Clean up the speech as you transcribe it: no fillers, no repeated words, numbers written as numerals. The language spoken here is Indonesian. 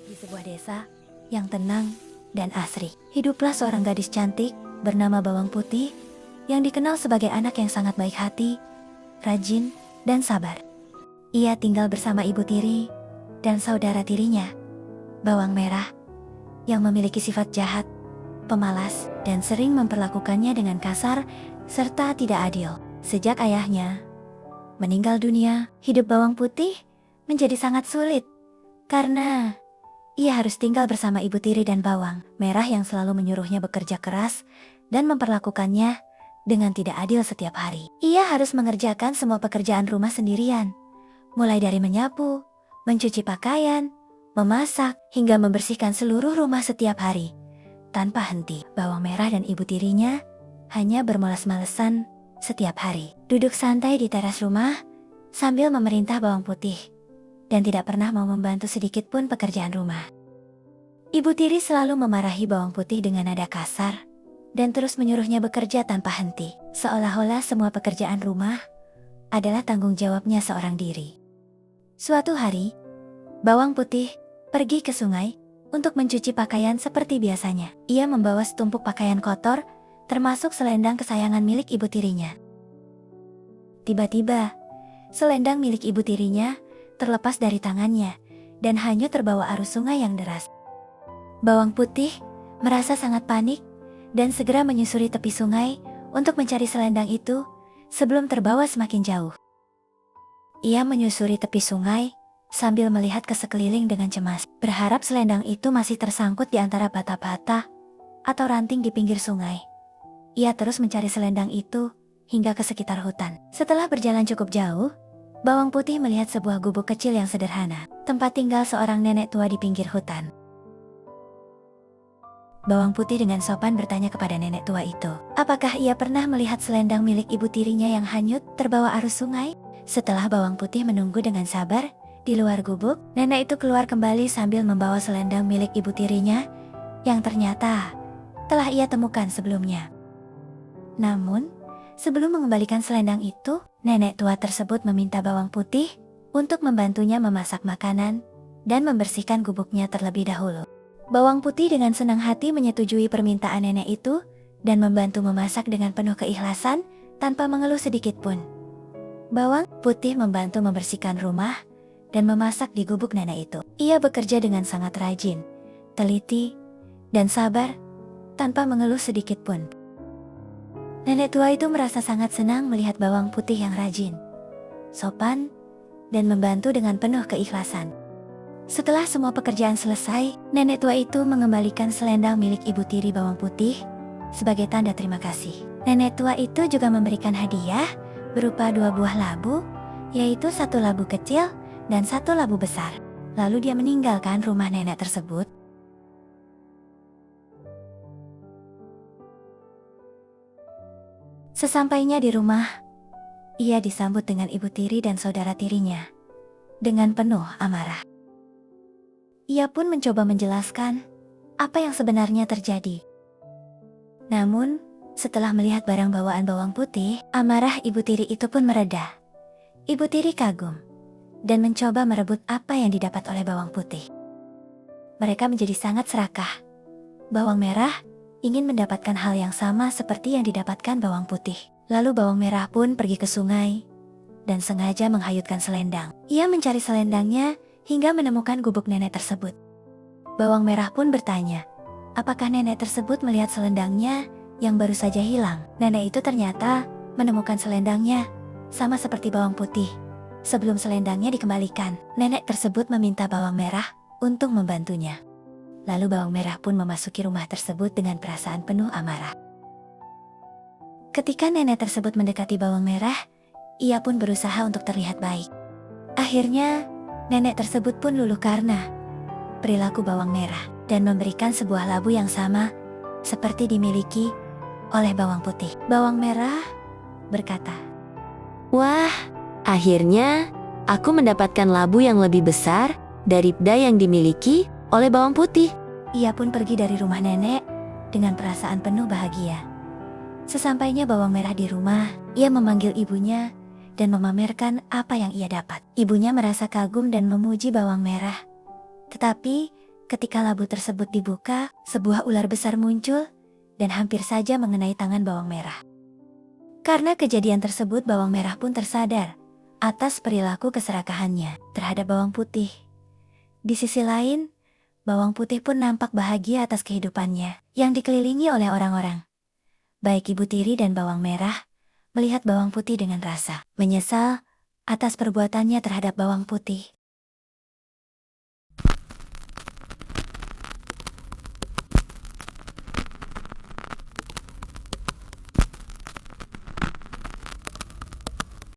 Di sebuah desa yang tenang dan asri, hiduplah seorang gadis cantik bernama Bawang Putih yang dikenal sebagai anak yang sangat baik hati, rajin, dan sabar. Ia tinggal bersama ibu tiri dan saudara tirinya, Bawang Merah, yang memiliki sifat jahat, pemalas, dan sering memperlakukannya dengan kasar serta tidak adil. Sejak ayahnya meninggal dunia, hidup Bawang Putih menjadi sangat sulit karena ia harus tinggal bersama ibu tiri dan Bawang Merah yang selalu menyuruhnya bekerja keras dan memperlakukannya dengan tidak adil setiap hari. Ia harus mengerjakan semua pekerjaan rumah sendirian, mulai dari menyapu, mencuci pakaian, memasak, hingga membersihkan seluruh rumah setiap hari. Tanpa henti, Bawang Merah dan ibu tirinya hanya bermalas-malesan setiap hari. Duduk santai di teras rumah sambil memerintah Bawang Putih dan tidak pernah mau membantu sedikit pun pekerjaan rumah. Ibu tiri selalu memarahi Bawang Putih dengan nada kasar dan terus menyuruhnya bekerja tanpa henti, seolah-olah semua pekerjaan rumah adalah tanggung jawabnya seorang diri. Suatu hari, Bawang Putih pergi ke sungai untuk mencuci pakaian seperti biasanya. Ia membawa setumpuk pakaian kotor, termasuk selendang kesayangan milik ibu tirinya. Tiba-tiba, selendang milik ibu tirinya terlepas dari tangannya dan hanyut terbawa arus sungai yang deras. Bawang Putih merasa sangat panik dan segera menyusuri tepi sungai untuk mencari selendang itu sebelum terbawa semakin jauh. Ia menyusuri tepi sungai sambil melihat ke sekeliling dengan cemas, berharap selendang itu masih tersangkut di antara bata-bata atau ranting di pinggir sungai. Ia terus mencari selendang itu hingga ke sekitar hutan. Setelah berjalan cukup jauh, Bawang Putih melihat sebuah gubuk kecil yang sederhana, tempat tinggal seorang nenek tua di pinggir hutan. Bawang Putih dengan sopan bertanya kepada nenek tua itu, apakah ia pernah melihat selendang milik ibu tirinya yang hanyut terbawa arus sungai? Setelah Bawang Putih menunggu dengan sabar di luar gubuk, nenek itu keluar kembali sambil membawa selendang milik ibu tirinya yang ternyata telah ia temukan sebelumnya. Namun, sebelum mengembalikan selendang itu, nenek tua tersebut meminta Bawang Putih untuk membantunya memasak makanan dan membersihkan gubuknya terlebih dahulu. Bawang Putih dengan senang hati menyetujui permintaan nenek itu dan membantu memasak dengan penuh keikhlasan tanpa mengeluh sedikit pun. Bawang Putih membantu membersihkan rumah dan memasak di gubuk nenek itu. Ia bekerja dengan sangat rajin, teliti, dan sabar tanpa mengeluh sedikit pun. Nenek tua itu merasa sangat senang melihat Bawang Putih yang rajin, sopan, dan membantu dengan penuh keikhlasan. Setelah semua pekerjaan selesai, nenek tua itu mengembalikan selendang milik ibu tiri Bawang Putih sebagai tanda terima kasih. Nenek tua itu juga memberikan hadiah berupa 2 buah labu, yaitu 1 labu kecil dan 1 labu besar. Lalu dia meninggalkan rumah nenek tersebut. Sesampainya di rumah, ia disambut dengan ibu tiri dan saudara tirinya dengan penuh amarah. Ia pun mencoba menjelaskan apa yang sebenarnya terjadi. Namun, setelah melihat barang bawaan Bawang Putih, amarah ibu tiri itu pun mereda. Ibu tiri kagum dan mencoba merebut apa yang didapat oleh Bawang Putih. Mereka menjadi sangat serakah. Bawang Merah ingin mendapatkan hal yang sama seperti yang didapatkan Bawang Putih. Lalu Bawang Merah pun pergi ke sungai dan sengaja menghanyutkan selendang. Ia mencari selendangnya hingga menemukan gubuk nenek tersebut. Bawang Merah pun bertanya, apakah nenek tersebut melihat selendangnya yang baru saja hilang? Nenek itu ternyata menemukan selendangnya sama seperti Bawang Putih. Sebelum selendangnya dikembalikan, nenek tersebut meminta Bawang Merah untuk membantunya. Lalu Bawang Merah pun memasuki rumah tersebut dengan perasaan penuh amarah. Ketika nenek tersebut mendekati Bawang Merah, ia pun berusaha untuk terlihat baik. Akhirnya, nenek tersebut pun luluh karena perilaku Bawang Merah dan memberikan sebuah labu yang sama seperti dimiliki oleh Bawang Putih. Bawang Merah berkata, "Wah, akhirnya aku mendapatkan labu yang lebih besar daripada yang dimiliki oleh Bawang Putih." Ia pun pergi dari rumah nenek dengan perasaan penuh bahagia. Sesampainya Bawang Merah di rumah, ia memanggil ibunya dan memamerkan apa yang ia dapat. Ibunya merasa kagum dan memuji Bawang Merah. Tetapi Ketika labu tersebut dibuka, sebuah ular besar muncul dan hampir saja mengenai tangan bawang merah. Karena kejadian tersebut, bawang merah pun tersadar atas perilaku keserakahannya terhadap bawang putih. Di sisi lain, bawang putih pun nampak bahagia atas kehidupannya yang dikelilingi oleh orang-orang. Baik Ibu Tiri dan bawang merah melihat bawang putih dengan rasa menyesal atas perbuatannya terhadap bawang putih.